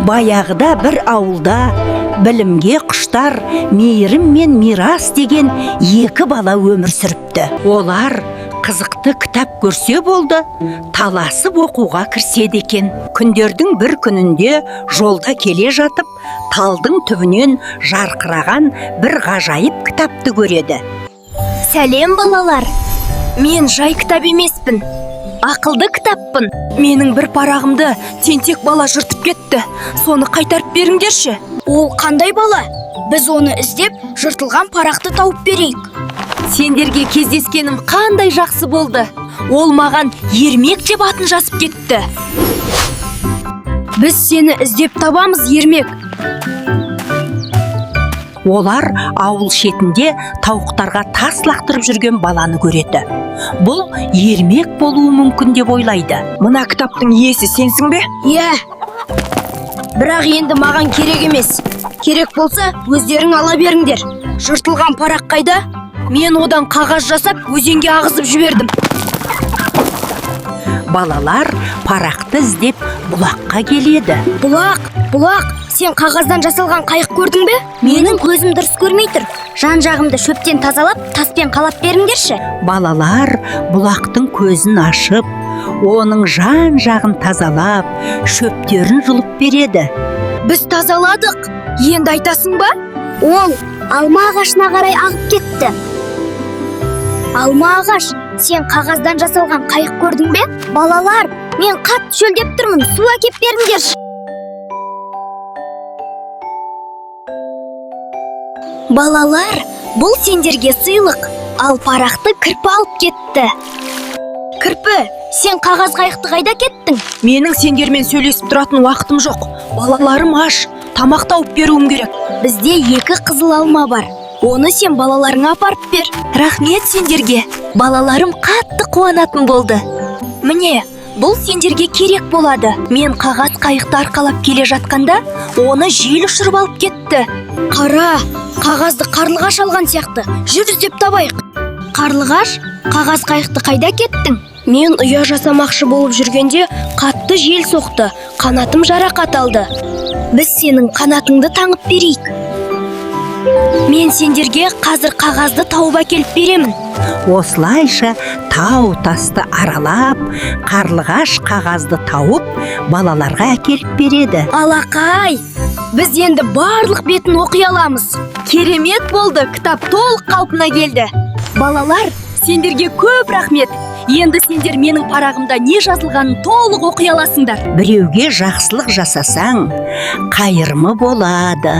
Баяғыда бір ауылда білімге құштар мейірім мен мирас деген екі бала өмір сүріпті. Олар қызықты кітап көрсе болды, таласып оқуға кірседі екен. Күндердің бір күнінде жолда келе жатып, талдың түбінен жарқыраған бір ғажайып кітапты көреді. Сәлем балалар, мен жай кітап емеспін, ақылды кітаппын. Менің бір парағымды тентек бала жыртып кетті, соны қайтарып беріңдерші. Ол қандай бала? Біз оны іздеп, жыртылған парақты тауып берейік. Сендерге кездескенім қандай жақсы болды. Ол маған Ермек деп атын жазып кетті. Біз сені іздеп табамыз, Ермек. Олар ауыл шетінде тауықтарға тас лақтырып жүрген баланы көреді. Бұл Ермек болуы мүмкін деп ойлайды. Мына кітаптың иесі сенсің бе? Иә. Бірақ енді маған керек емес. Керек болса, өздерің ала беріңдер. Жыртылған парақ қайда? Мен одан қағаз жасап, өзенге ағызып жібердім. Балалар парақты іздеп бұлаққа келеді. Бұлақ, сен қағаздан жасалған қайық көрдің бе? Менің көзім дұрыс көрмей тұр. Жан-жағымды шөптен тазалап, таспен қалап беріңдерші. Балалар бұлақтың көзін ашып, оның жан-жағын тазалап, шөптерін жұлып береді. Біз тазаладық. Енді айтасың ба? Ол алма ағашына қарай ағып кетті. Алма ағаш, сен қағаздан жасалған қайық көрдің бе? Балалар, мен қатты шөлдеп тұрмын, су әкеп беріңдерші. Балалар, бұл сендерге сыйлық, ал парақты кірпі алып кетті. Кірпі, сен қағаз қайықты қайда кеттің? Менің сендермен сөйлесіп тұратын уақытым жоқ. Балаларым аш, тамақ тауып беруім керек. Бізде 2 қызыл алма бар. Оны сен балаларыңа апарып бер. Рахмет сендерге. Балаларым қатты қуанатын болды. Міне, бұл сендерге керек болады. Мен қағаз қайықты арқалап келе жатқанда, оны жел ұшырып алып кетті. Қара, қағазды қарлығаш алған сияқты. Жүр іздеп табайық. Қарлығаш, қағаз қайықты қайда кеттің? Мен ұя жасамақшы болып жүргенде қатты жел соқты. Қанатым жарақат алды. Біз сенің қанатыңды таңып берейік. Мен сендерге қазір қағазды тауып әкеліп беремін. Осылайша тау тасты аралап, қарлығаш қағазды тауып, балаларға әкеліп береді. Алақай, біз енді барлық бетін оқи аламыз. Керемет болды, кітап толық қалпына келді. Балалар, сендерге көп рахмет. Енді сендер менің парағымда не жазылғанын толық оқи аласыңдар. Біреуге жақсылық жасасаң, қайырымы болады.